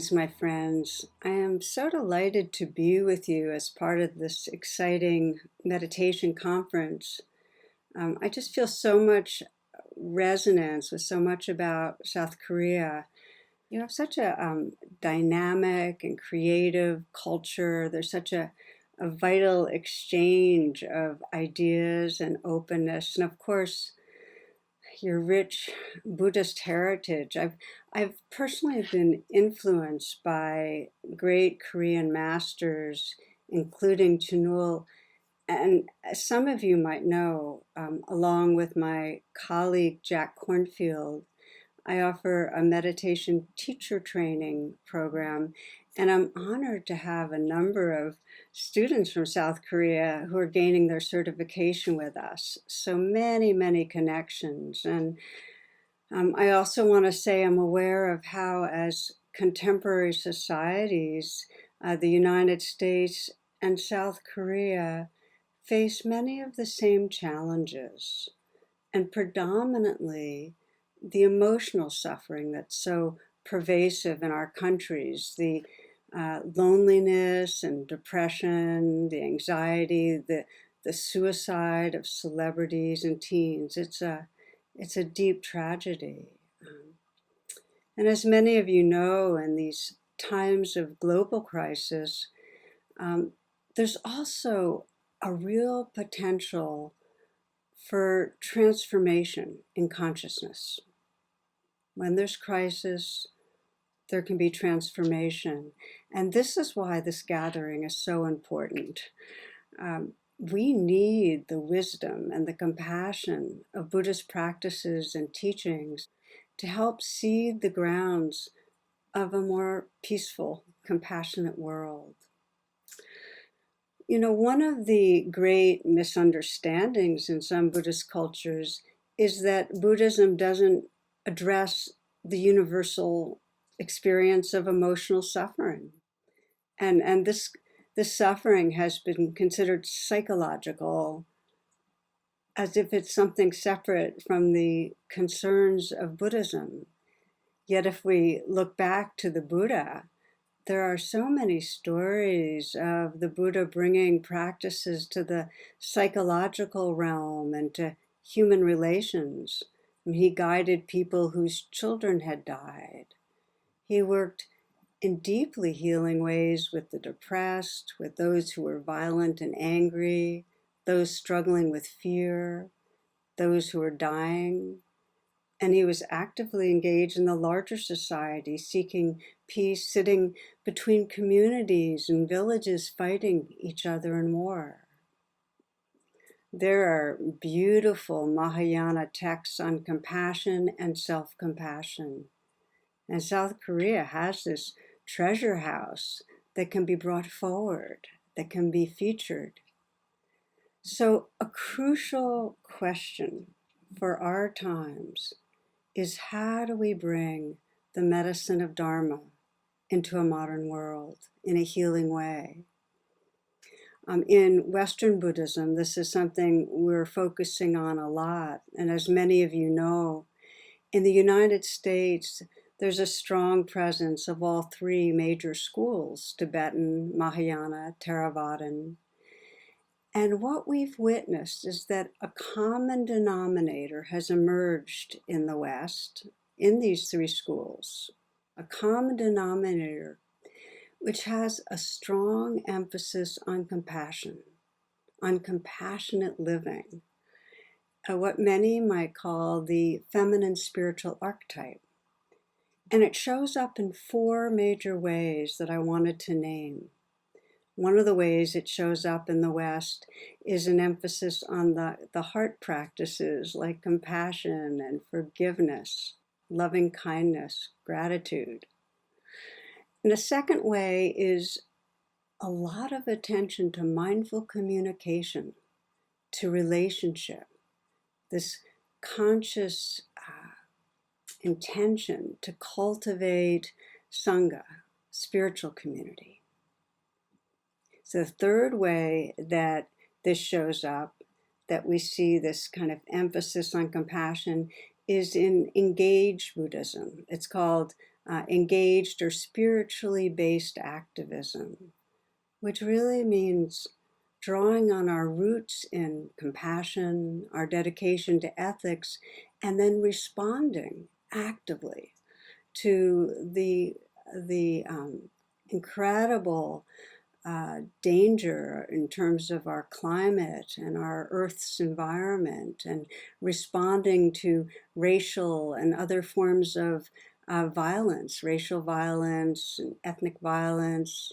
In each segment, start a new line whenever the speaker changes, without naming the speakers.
Greetings, my friends. I am so delighted to be with you as part of this exciting meditation conference. I just feel so much resonance with so much about South Korea. You know, such a dynamic and creative culture. There's such a vital exchange of ideas and openness. And of course, your rich Buddhist heritage. I've personally been influenced by great Korean masters, including Chinul, and as some of you might know, along with my colleague Jack Cornfield, I offer a meditation teacher training program, and I'm honored to have a number of students from South Korea who are gaining their certification with us. So many connections. And I also want to say I'm aware of how, as contemporary societies, the United States and South Korea face many of the same challenges, and predominantly the emotional suffering that's so pervasive in our countries, the loneliness and depression, the anxiety, the suicide of celebrities and teens. It's a deep tragedy. And as many of you know, in these times of global crisis, there's also a real potential for transformation in consciousness. When there's crisis, there can be transformation. And this is why this gathering is so important. We need the wisdom and the compassion of Buddhist practices and teachings to help seed the grounds of a more peaceful, compassionate world. You know, one of the great misunderstandings in some Buddhist cultures is that Buddhism doesn't address the universal experience of emotional suffering. And this suffering has been considered psychological, as if it's something separate from the concerns of Buddhism. Yet if we look back to the Buddha, there are so many stories of the Buddha bringing practices to the psychological realm and to human relations. He guided people whose children had died. He worked in deeply healing ways with the depressed, with those who were violent and angry, those struggling with fear, those who were dying. And he was actively engaged in the larger society, seeking peace, sitting between communities and villages fighting each other in war. There are beautiful Mahayana texts on compassion and self-compassion. And South Korea has this treasure house that can be brought forward, that can be featured. So a crucial question for our times is, how do we bring the medicine of Dharma into a modern world in a healing way? In Western Buddhism, this is something we're focusing on a lot. And as many of you know, in the United States, there's a strong presence of all three major schools, Tibetan, Mahayana, Theravadan. And what we've witnessed is that a common denominator has emerged in the West, in these three schools, a common denominator which has a strong emphasis on compassion, on compassionate living, what many might call the feminine spiritual archetype. And it shows up in four major ways that I wanted to name. One of the ways it shows up in the West is an emphasis on the heart practices like compassion and forgiveness, loving kindness, gratitude. And the second way is a lot of attention to mindful communication, to relationship, this conscious intention to cultivate Sangha, spiritual community. So the third way that this shows up, that we see this kind of emphasis on compassion, is in engaged Buddhism. It's called engaged or spiritually based activism, which really means drawing on our roots in compassion, our dedication to ethics, and then responding actively to the incredible danger in terms of our climate and our Earth's environment, and responding to racial and other forms of violence, racial violence, and ethnic violence,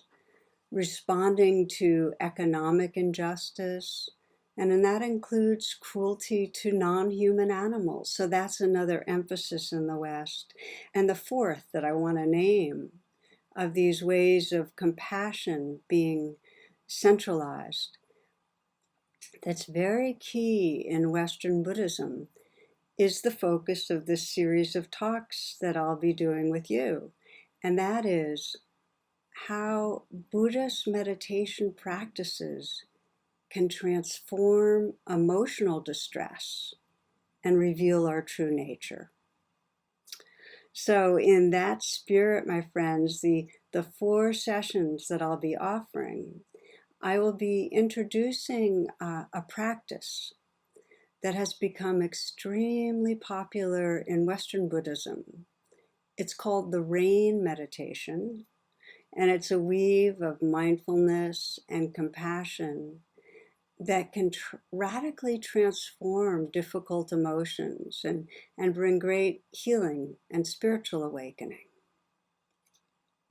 responding to economic injustice, and that includes cruelty to non-human animals. So that's another emphasis in the West. And the fourth that I want to name of these ways of compassion being centralized, that's very key in Western Buddhism, is the focus of this series of talks that I'll be doing with you. And that is how Buddhist meditation practices can transform emotional distress and reveal our true nature. So in that spirit, my friends, the 4 sessions that I'll be offering, I will be introducing a practice that has become extremely popular in Western Buddhism. It's called the rain meditation, and it's a weave of mindfulness and compassion that can radically transform difficult emotions and bring great healing and spiritual awakening.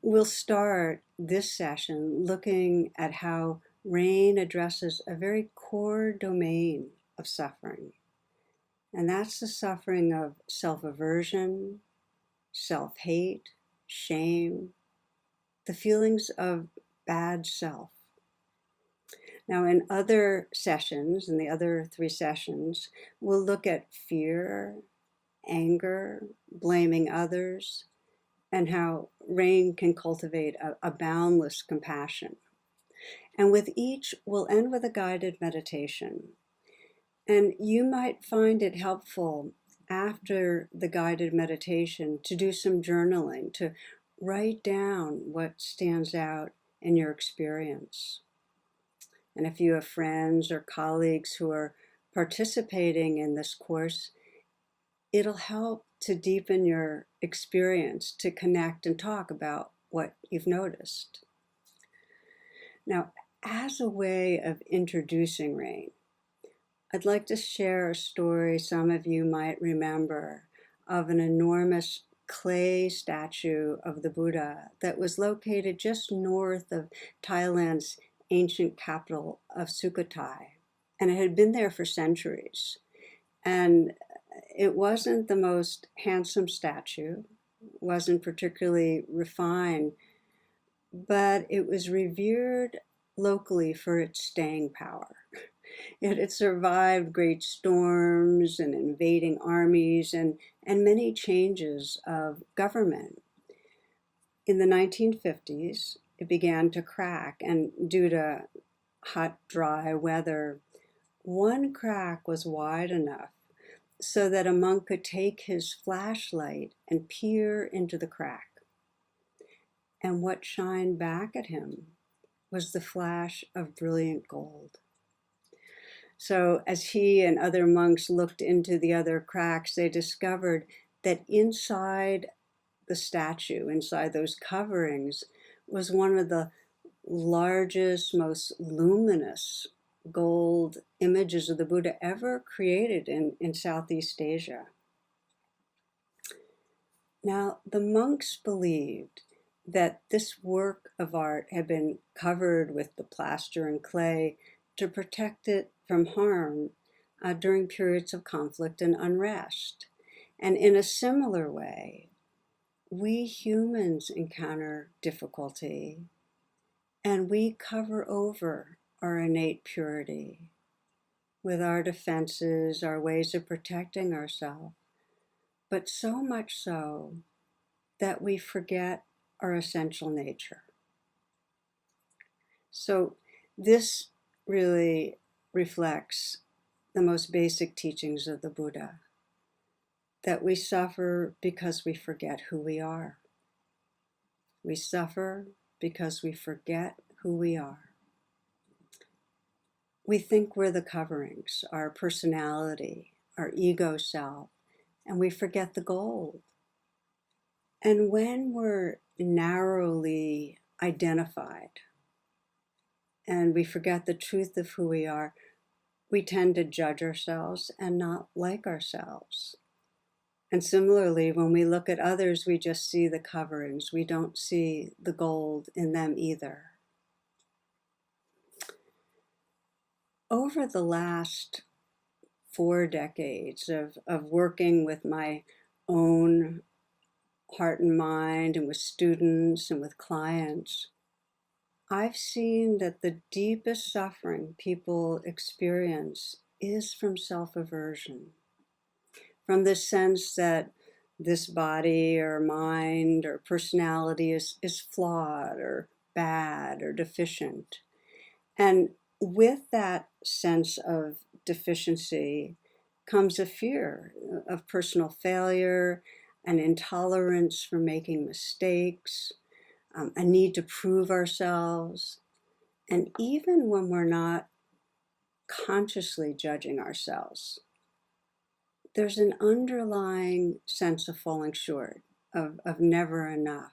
We'll start this session looking at how rain addresses a very core domain of suffering, and that's the suffering of self-aversion, self-hate, shame, the feelings of bad self. Now, in other sessions, in the other 3 sessions, we'll look at fear, anger, blaming others, and how rain can cultivate a boundless compassion. And with each, we'll end with a guided meditation. And you might find it helpful after the guided meditation to do some journaling, to write down what stands out in your experience. And if you have friends or colleagues who are participating in this course, it'll help to deepen your experience, to connect and talk about what you've noticed. Now, as a way of introducing rain, I'd like to share a story some of you might remember of an enormous clay statue of the Buddha that was located just north of Thailand's ancient capital of Sukhothai. And it had been there for centuries. And it wasn't the most handsome statue, wasn't particularly refined, but it was revered locally for its staying power. It had survived great storms and invading armies and many changes of government. In the 1950s, it began to crack, and due to hot, dry weather, one crack was wide enough so that a monk could take his flashlight and peer into the crack. And what shined back at him was the flash of brilliant gold. So as he and other monks looked into the other cracks, they discovered that inside the statue, inside those coverings, was one of the largest, most luminous gold images of the Buddha ever created in Southeast Asia. Now, the monks believed that this work of art had been covered with the plaster and clay to protect it from harm during periods of conflict and unrest. And in a similar way, we humans encounter difficulty, and we cover over our innate purity with our defenses, our ways of protecting ourselves, but so much so that we forget our essential nature. So this really reflects the most basic teachings of the Buddha, that we suffer because we forget who we are. We suffer because we forget who we are. We think we're the coverings, our personality, our ego self, and we forget the gold. And when we're narrowly identified and we forget the truth of who we are, we tend to judge ourselves and not like ourselves. And similarly, when we look at others, we just see the coverings. We don't see the gold in them either. Over the last 4 decades of working with my own heart and mind and with students and with clients, I've seen that the deepest suffering people experience is from self-aversion, from the sense that this body or mind or personality is flawed or bad or deficient. And with that sense of deficiency comes a fear of personal failure, an intolerance for making mistakes, a need to prove ourselves. And even when we're not consciously judging ourselves, there's an underlying sense of falling short, of never enough.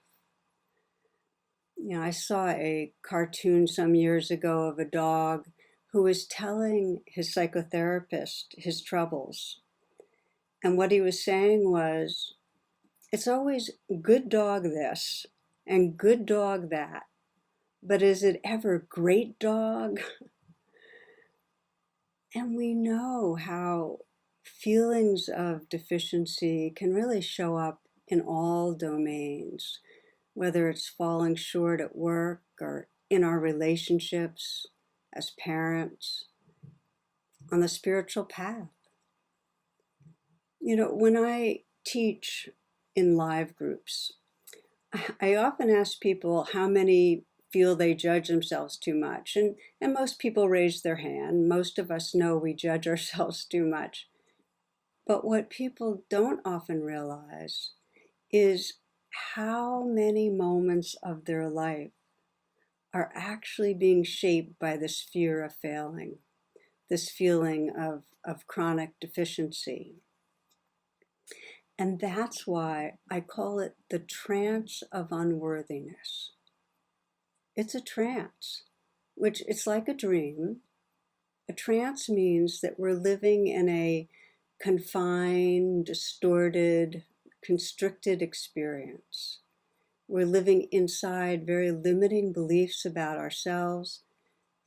You know, I saw a cartoon some years ago of a dog who was telling his psychotherapist his troubles. And what he was saying was, it's always good dog this and good dog that, but is it ever great dog? And we know how feelings of deficiency can really show up in all domains, whether it's falling short at work or in our relationships as parents, on the spiritual path. You know, when I teach in live groups, I often ask people how many feel they judge themselves too much. And most people raise their hand. Most of us know we judge ourselves too much. But what people don't often realize is how many moments of their life are actually being shaped by this fear of failing, this feeling of chronic deficiency. And that's why I call it the trance of unworthiness. It's a trance, which it's like a dream. A trance means that we're living in a confined, distorted, constricted experience. We're living inside very limiting beliefs about ourselves,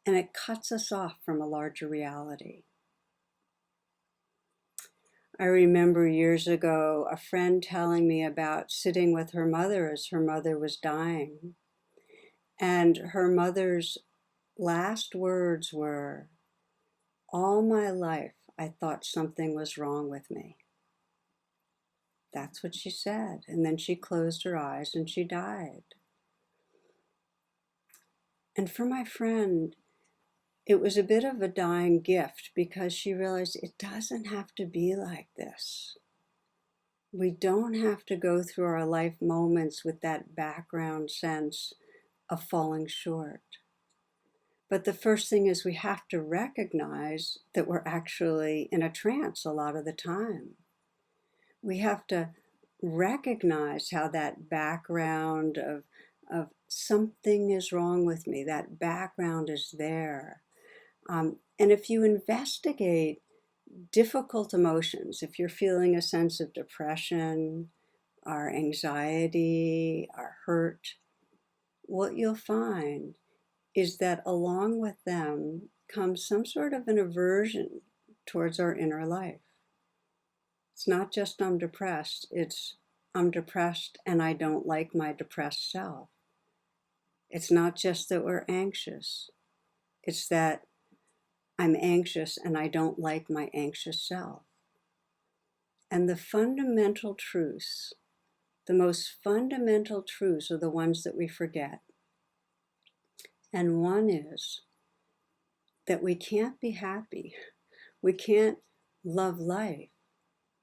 and it cuts us off from a larger reality. I remember years ago a friend telling me about sitting with her mother as her mother was dying. And her mother's last words were, "All my life I thought something was wrong with me." That's what she said. And then she closed her eyes and she died. And for my friend, it was a bit of a dying gift because she realized it doesn't have to be like this. We don't have to go through our life moments with that background sense of falling short. But the first thing is we have to recognize that we're actually in a trance a lot of the time. We have to recognize how that background of something is wrong with me, that background is there. And if you investigate difficult emotions, if you're feeling a sense of depression, or anxiety, or hurt, what you'll find is that along with them comes some sort of an aversion towards our inner life. It's not just I'm depressed, it's I'm depressed and I don't like my depressed self. It's not just that we're anxious, it's that I'm anxious and I don't like my anxious self. And the fundamental truths, the most fundamental truths are the ones that we forget. And one is that we can't be happy, we can't love life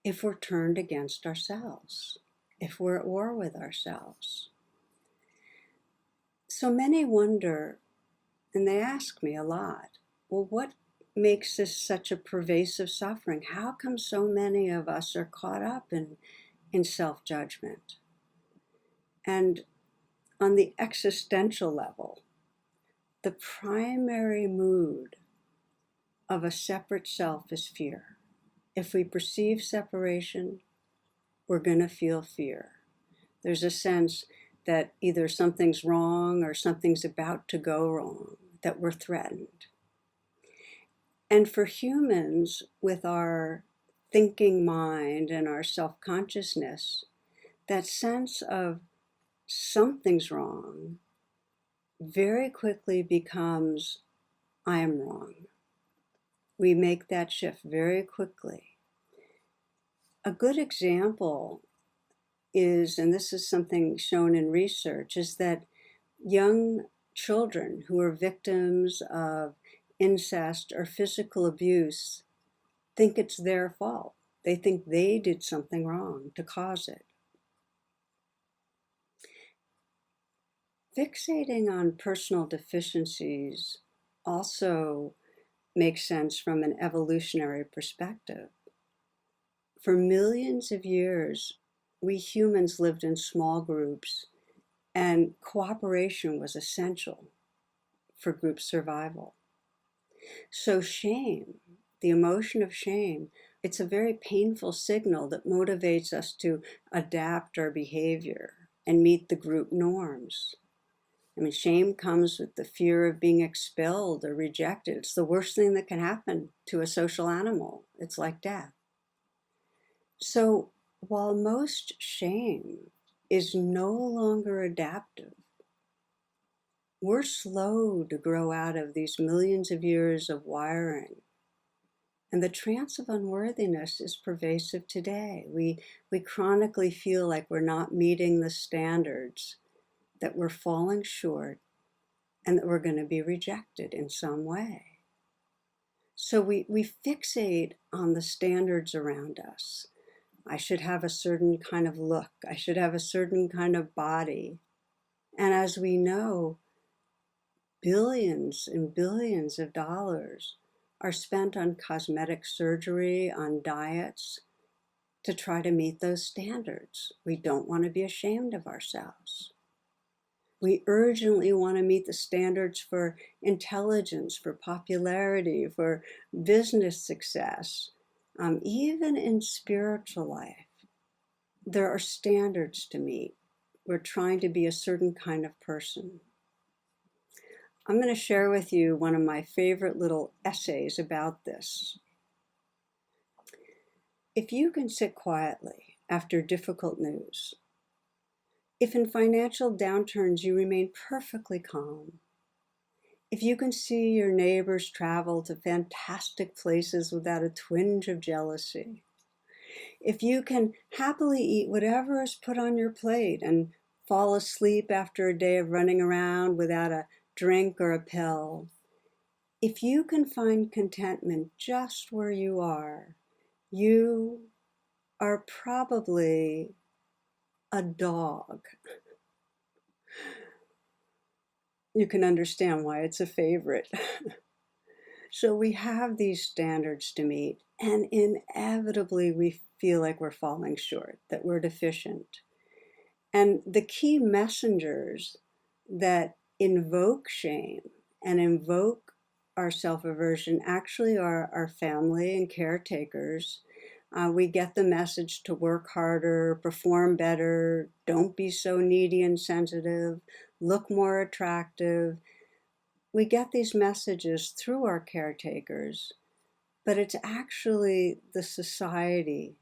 if we're turned against ourselves, if we're at war with ourselves. So many wonder, and they ask me a lot, well, what makes this such a pervasive suffering? How come so many of us are caught up in self-judgment? And on the existential level, the primary mood of a separate self is fear. If we perceive separation, we're going to feel fear. There's a sense that either something's wrong or something's about to go wrong, that we're threatened. And for humans, with our thinking mind and our self-consciousness, that sense of something's wrong very quickly becomes, I am wrong. We make that shift very quickly. A good example is, and this is something shown in research, is that young children who are victims of incest or physical abuse think it's their fault. They think they did something wrong to cause it. Fixating on personal deficiencies also makes sense from an evolutionary perspective. For millions of years, we humans lived in small groups, and cooperation was essential for group survival. So shame, the emotion of shame, it's a very painful signal that motivates us to adapt our behavior and meet the group norms. I mean, shame comes with the fear of being expelled or rejected. It's the worst thing that can happen to a social animal. It's like death. So while most shame is no longer adaptive, we're slow to grow out of these millions of years of wiring. And the trance of unworthiness is pervasive today. We chronically feel like we're not meeting the standards, that we're falling short, and that we're going to be rejected in some way. So we fixate on the standards around us. I should have a certain kind of look. I should have a certain kind of body. And as we know, billions and billions of dollars are spent on cosmetic surgery, on diets, to try to meet those standards. We don't want to be ashamed of ourselves. We urgently want to meet the standards for intelligence, for popularity, for business success. Even in spiritual life, there are standards to meet. We're trying to be a certain kind of person. I'm going to share with you one of my favorite little essays about this. If you can sit quietly after difficult news, if in financial downturns you remain perfectly calm, if you can see your neighbors travel to fantastic places without a twinge of jealousy, if you can happily eat whatever is put on your plate and fall asleep after a day of running around without a drink or a pill, if you can find contentment just where you are probably a dog. You can understand why it's a favorite. So we have these standards to meet, and inevitably we feel like we're falling short, that we're deficient. And the key messengers that invoke shame and invoke our self-aversion actually are our family and caretakers. We get the message to work harder, perform better, don't be so needy and sensitive, look more attractive. We get these messages through our caretakers, but it's actually the society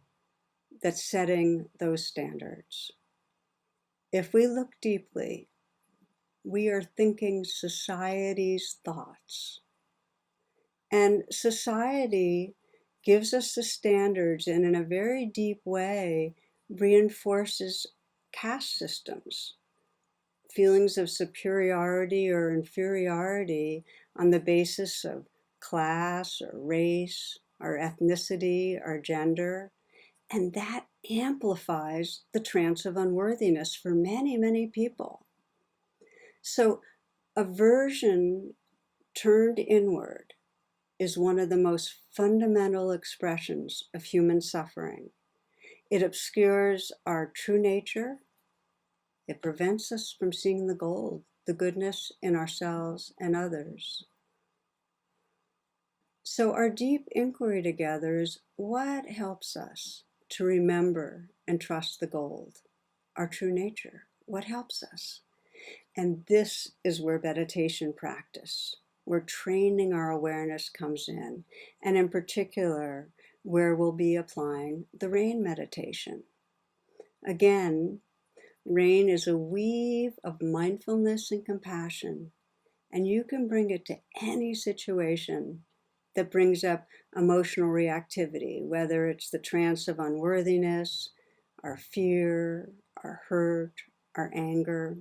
that's setting those standards. If we look deeply, we are thinking society's thoughts. And society gives us the standards and in a very deep way reinforces caste systems, feelings of superiority or inferiority on the basis of class or race or ethnicity or gender. And that amplifies the trance of unworthiness for many, many people. So aversion turned inward is one of the most fundamental expressions of human suffering. It obscures our true nature. It prevents us from seeing the gold, the goodness in ourselves and others. So our deep inquiry together is what helps us to remember and trust the gold, our true nature. What helps us? And this is where meditation practice, where training our awareness comes in, and in particular, where we'll be applying the rain meditation. Again, rain is a weave of mindfulness and compassion, and you can bring it to any situation that brings up emotional reactivity, whether it's the trance of unworthiness, our fear, our hurt, our anger.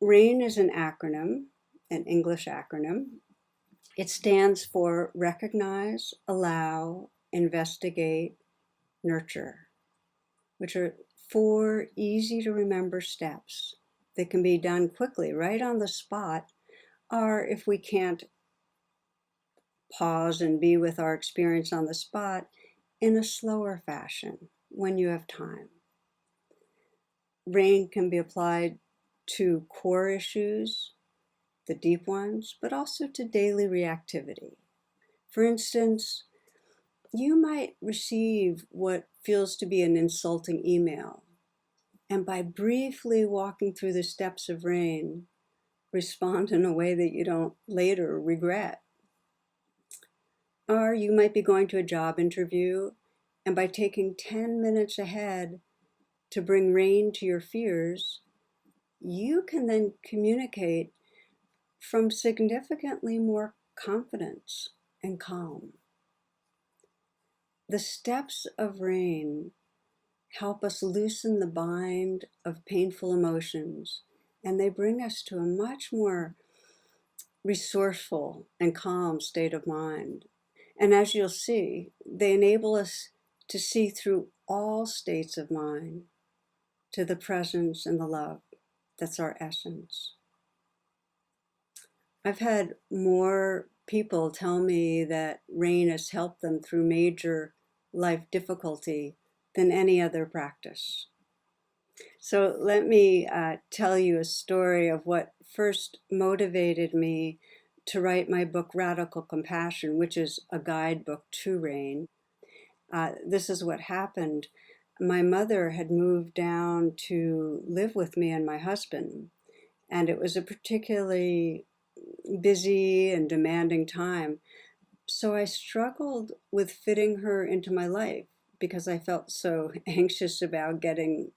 RAIN is an acronym, an English acronym. It stands for Recognize, Allow, Investigate, Nurture, which are 4 easy to remember steps that can be done quickly, right on the spot, or if we can't pause and be with our experience on the spot, in a slower fashion when you have time. RAIN can be applied to core issues, the deep ones, but also to daily reactivity. For instance, you might receive what feels to be an insulting email, and by briefly walking through the steps of RAIN, respond in a way that you don't later regret. Or you might be going to a job interview, and by taking 10 minutes ahead to bring RAIN to your fears, you can then communicate from significantly more confidence and calm. The steps of RAIN help us loosen the bind of painful emotions, and they bring us to a much more resourceful and calm state of mind. And as you'll see, they enable us to see through all states of mind to the presence and the love that's our essence. I've had more people tell me that RAIN has helped them through major life difficulty than any other practice. So let me tell you a story of what first motivated me to write my book, Radical Compassion, which is a guidebook to RAIN. This is what happened. My mother had moved down to live with me and my husband, and it was a particularly busy and demanding time. So I struggled with fitting her into my life because I felt so anxious about getting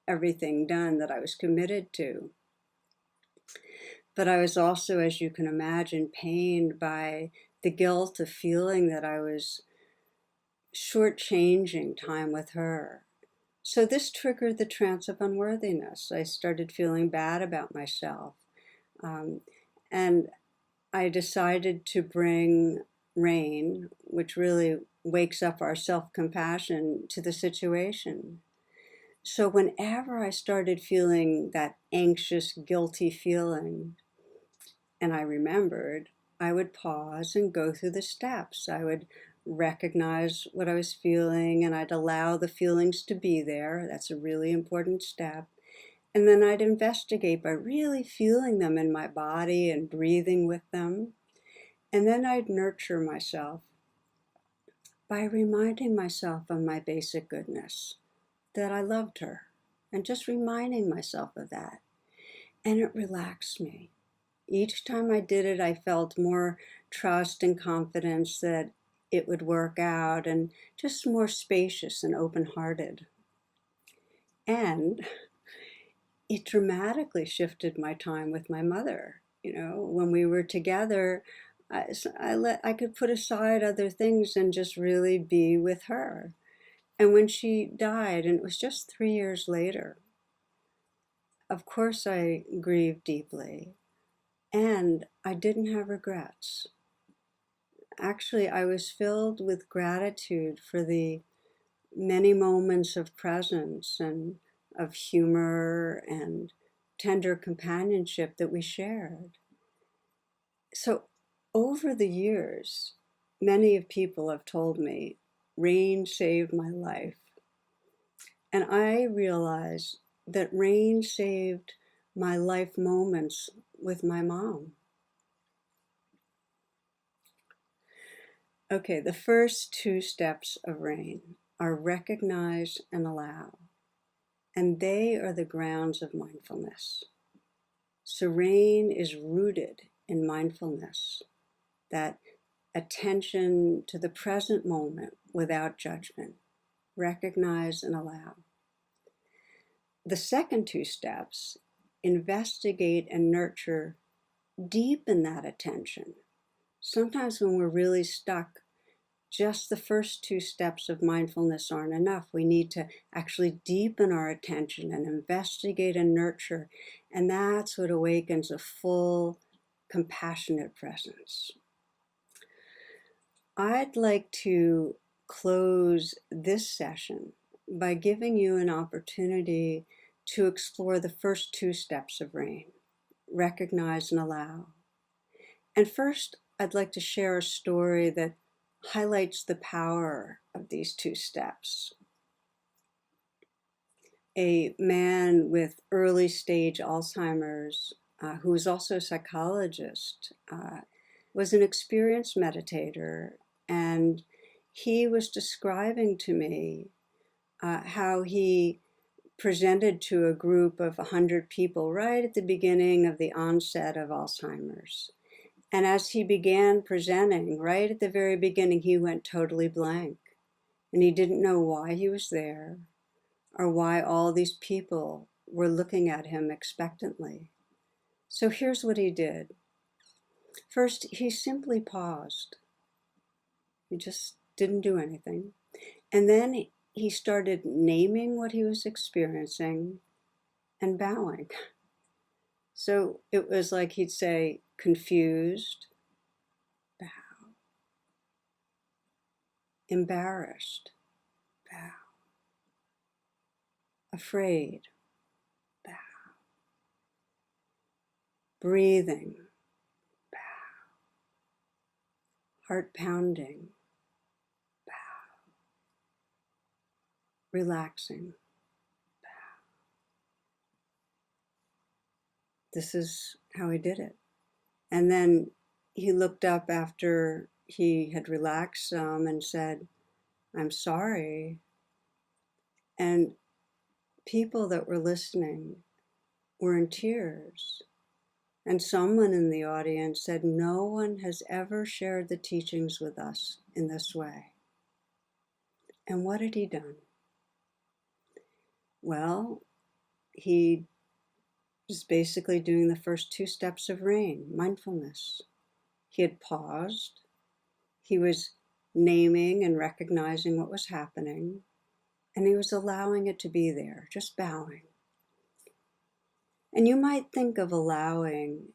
everything done that I was committed to. But I was also, as you can imagine, pained by the guilt of feeling that I was shortchanging time with her. So this triggered the trance of unworthiness. I started feeling bad about myself. And I decided to bring RAIN, which really wakes up our self-compassion, to the situation. So whenever I started feeling that anxious, guilty feeling, and I remembered, I would pause and go through the steps. I would recognize what I was feeling, and I'd allow the feelings to be there. That's a really important step. And then I'd investigate by really feeling them in my body and breathing with them. And then I'd nurture myself by reminding myself of my basic goodness, that I loved her, and just reminding myself of that. And it relaxed me. Each time I did it, I felt more trust and confidence that it would work out, and just more spacious and open-hearted. And it dramatically shifted my time with my mother. You know, when we were together, I could put aside other things and just really be with her. And when she died, and it was just 3 years later, of course I grieved deeply, and I didn't have regrets. Actually, I was filled with gratitude for the many moments of presence and of humor and tender companionship that we shared. So over the years, many of people have told me, rain saved my life. And I realized that rain saved my life moments with my mom. Okay, the first two steps of rain are recognize and allow, and they are the grounds of mindfulness. So rain is rooted in mindfulness, that attention to the present moment without judgment. Recognize and allow. The second two steps, investigate and nurture, deepen that attention. Sometimes when we're really stuck, just the first two steps of mindfulness aren't enough. We need to actually deepen our attention and investigate and nurture, and that's what awakens a full, compassionate presence. I'd like to close this session by giving you an opportunity to explore the first two steps of rain, recognize and allow. And first, I'd like to share a story that highlights the power of these two steps. A man with early stage Alzheimer's, who was also a psychologist, was an experienced meditator, and he was describing to me how he presented to a group of 100 people right at the beginning of the onset of Alzheimer's. And as he began presenting, right at the very beginning, he went totally blank. And he didn't know why he was there or why all these people were looking at him expectantly. So here's what he did. First, he simply paused. He just didn't do anything. And then he started naming what he was experiencing and bowing. So it was like he'd say, confused, bow. Embarrassed, bow. Afraid, bow. Breathing, bow. Heart pounding, bow. Relaxing, bow. This is how he did it. And then he looked up after he had relaxed some and said, I'm sorry. And people that were listening were in tears. And someone in the audience said, no one has ever shared the teachings with us in this way. And what had he done? Well, he was basically doing the first two steps of rain, mindfulness. He had paused. He was naming and recognizing what was happening, and he was allowing it to be there, just bowing. And you might think of allowing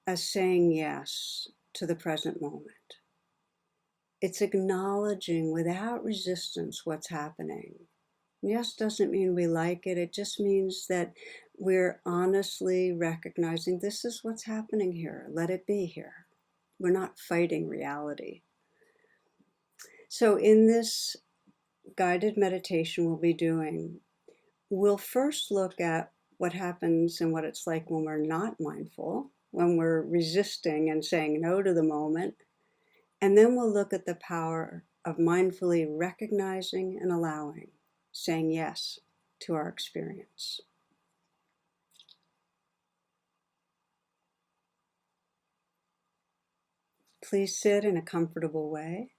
as saying yes to the present moment. It's acknowledging without resistance what's happening. Yes doesn't mean we like it. It just means that we're honestly recognizing this is what's happening here. Let it be here. We're not fighting reality. So in this guided meditation we'll be doing, we'll first look at what happens and what it's like when we're not mindful, when we're resisting and saying no to the moment. And then we'll look at the power of mindfully recognizing and allowing, saying yes to our experience. Please sit in a comfortable way.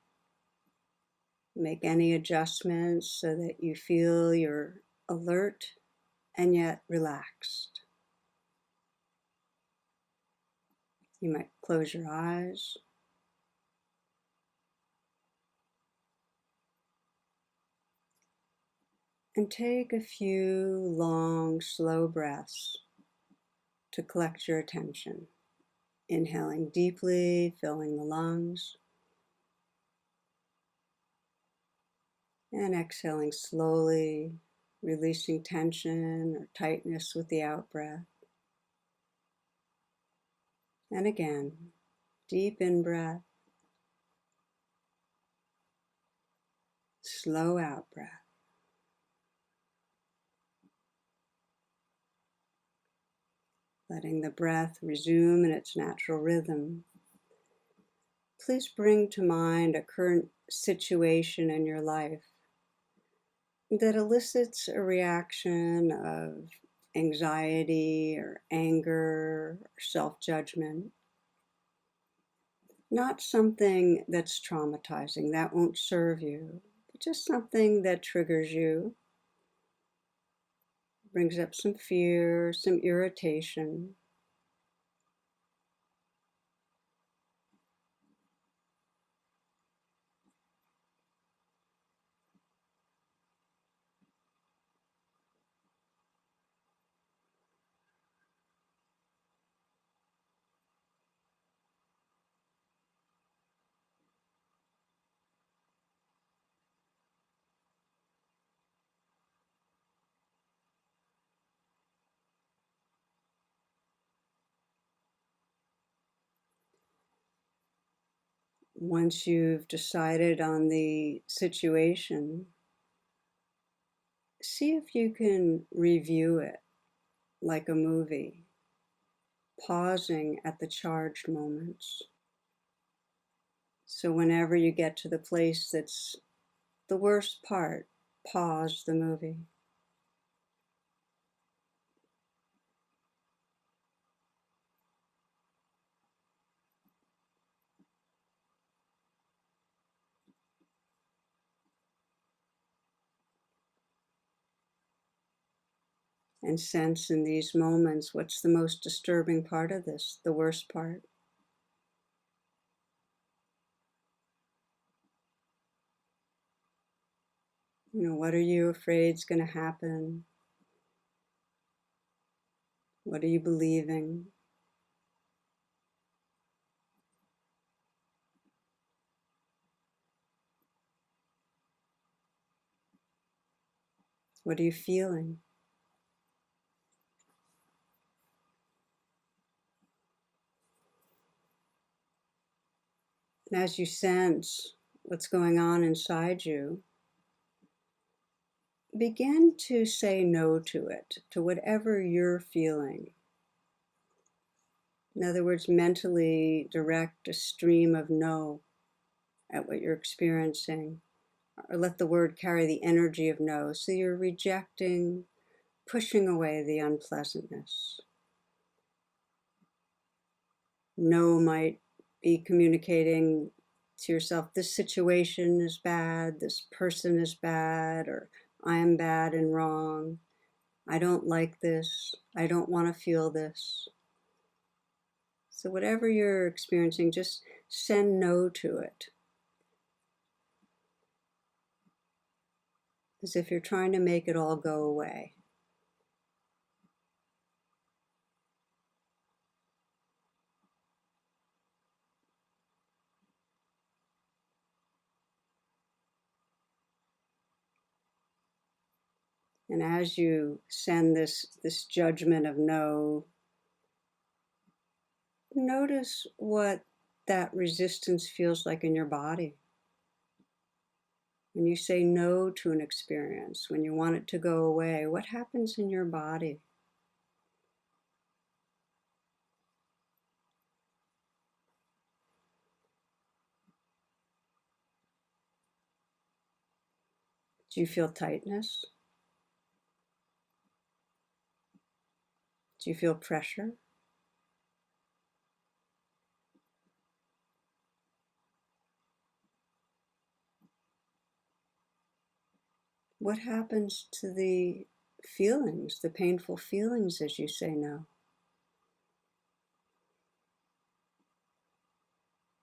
Make any adjustments so that you feel you're alert and yet relaxed. You might close your eyes. And take a few long, slow breaths to collect your attention. Inhaling deeply, filling the lungs. And exhaling slowly, releasing tension or tightness with the out-breath. And again, deep in-breath, slow out breath. Letting the breath resume in its natural rhythm. Please bring to mind a current situation in your life that elicits a reaction of anxiety or anger or self-judgment. Not something that's traumatizing, that won't serve you, but just something that triggers you, brings up some fear, some irritation. Once you've decided on the situation, see if you can review it like a movie, pausing at the charged moments. So whenever you get to the place that's the worst part, pause the movie. And sense in these moments what's the most disturbing part of this, the worst part. What are you afraid is going to happen? What are you believing? What are you feeling? And as you sense what's going on inside you, begin to say no to it, to whatever you're feeling. In other words, mentally direct a stream of no at what you're experiencing, or let the word carry the energy of no. So you're rejecting, pushing away the unpleasantness. No might be communicating to yourself, this situation is bad, this person is bad, or I am bad and wrong. I don't like this. I don't want to feel this. So whatever you're experiencing, just send no to it. As if you're trying to make it all go away. And as you send this judgment of no, notice what that resistance feels like in your body. When you say no to an experience, when you want it to go away, what happens in your body? Do you feel tightness? Do you feel pressure? What happens to the feelings, the painful feelings as you say no?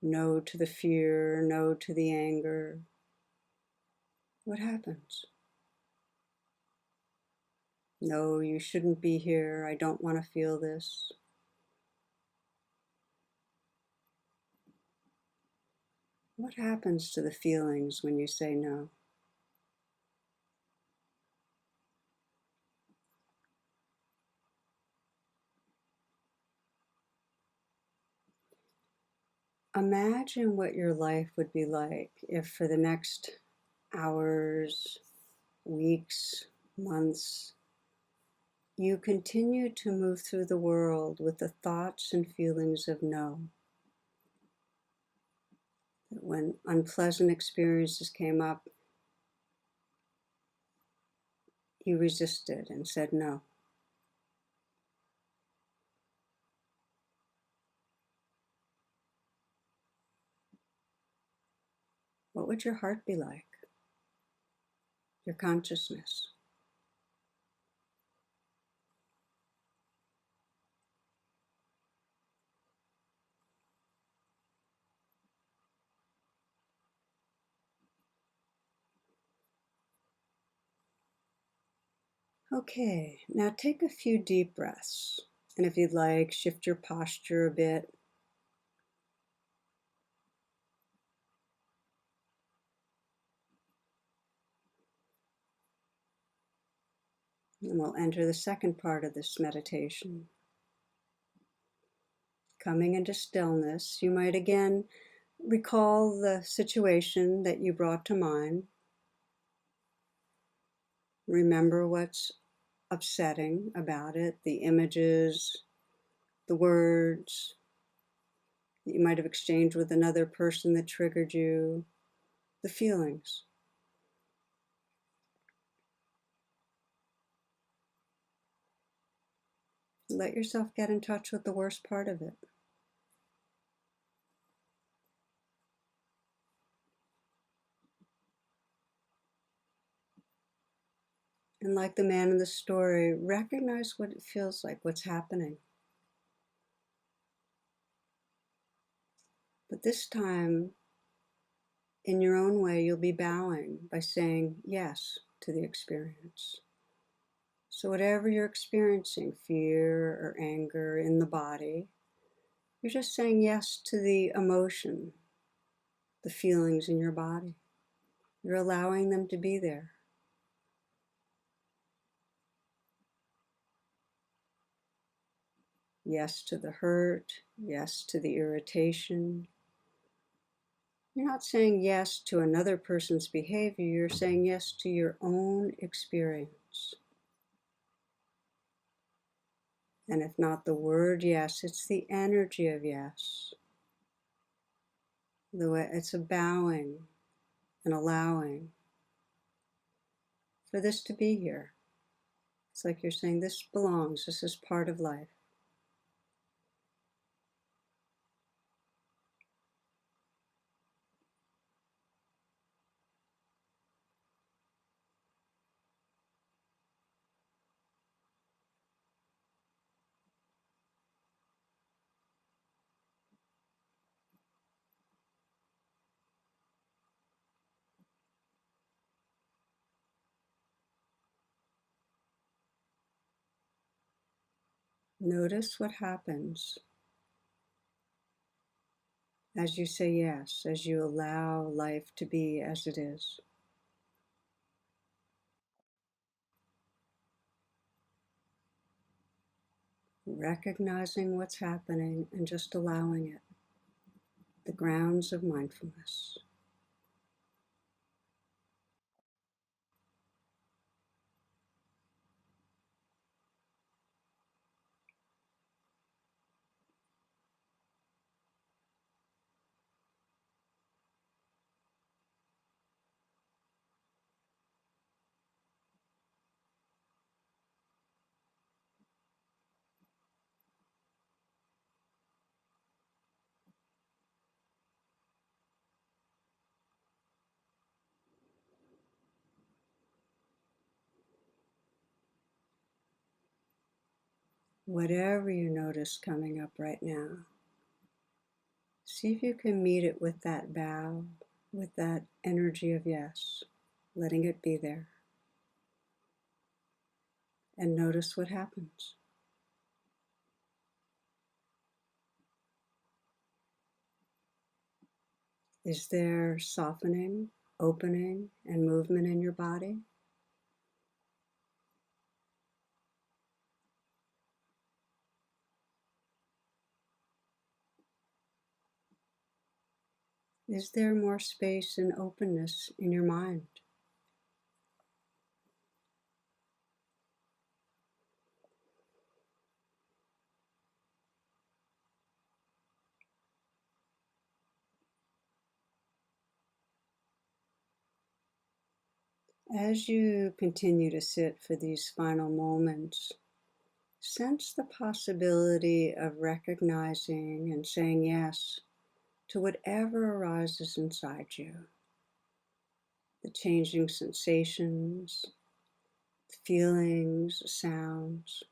No to the fear, no to the anger. What happens? No, you shouldn't be here. I don't want to feel this. What happens to the feelings when you say no? imagine what your life would be like if for the next hours, weeks, months, you continue to move through the world with the thoughts and feelings of no. That when unpleasant experiences came up, you resisted and said no. What would your heart be like? Your consciousness? Okay, now take a few deep breaths. And if you'd like, shift your posture a bit. And we'll enter the second part of this meditation. Coming into stillness, you might again recall the situation that you brought to mind. Remember what's upsetting about it, the images, the words that you might have exchanged with another person that triggered you, the feelings. Let yourself get in touch with the worst part of it. And like the man in the story, recognize what it feels like, what's happening. But this time, in your own way, you'll be bowing by saying yes to the experience. So whatever you're experiencing, fear or anger in the body, you're just saying yes to the emotion, the feelings in your body. You're allowing them to be there. Yes to the hurt, yes to the irritation. You're not saying yes to another person's behavior, you're saying yes to your own experience. And if not the word yes, it's the energy of yes. The way it's a bowing and allowing for this to be here. It's like you're saying, this belongs, this is part of life. Notice what happens as you say yes, as you allow life to be as it is. Recognizing what's happening and just allowing it. The grounds of mindfulness. Whatever you notice coming up right now, see if you can meet it with that bow, with that energy of yes, letting it be there. And notice what happens. Is there softening, opening, and movement in your body? Is there more space and openness in your mind? As you continue to sit for these final moments, sense the possibility of recognizing and saying yes to whatever arises inside you. The changing sensations, the feelings, the sounds.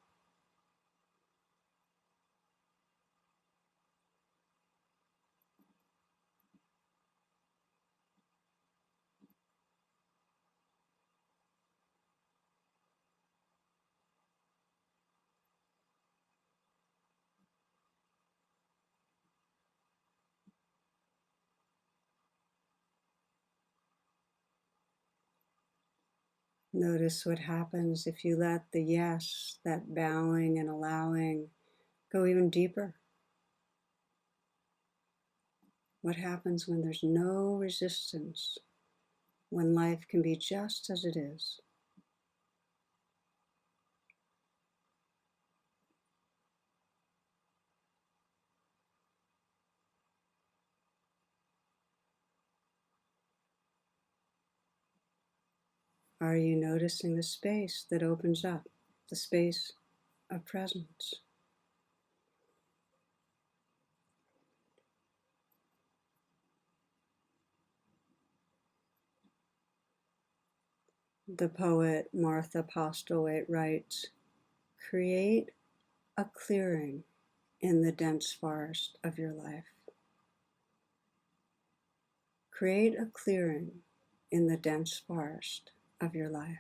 Notice what happens if you let the yes, that bowing and allowing, go even deeper. What happens when there's no resistance, when life can be just as it is? Are you noticing the space that opens up, the space of presence? The poet Martha Postlewaite writes, "Create a clearing in the dense forest of your life." Create a clearing in the dense forest of your life.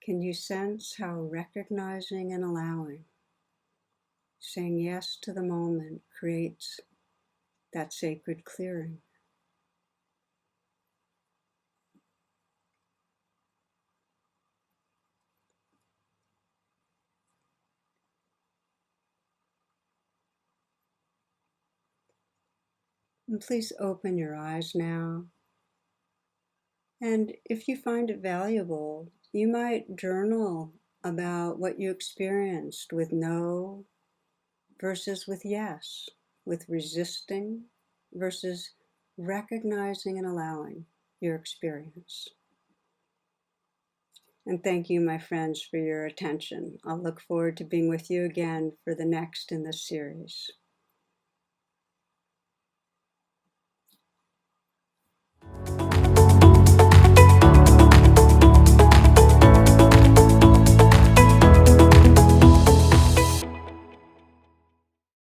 Can you sense how recognizing and allowing, saying yes to the moment, creates that sacred clearing? And please open your eyes now. And if you find it valuable, you might journal about what you experienced with no versus with yes, with resisting versus recognizing and allowing your experience. And thank you, my friends, for your attention. I'll look forward to being with you again for the next in this series.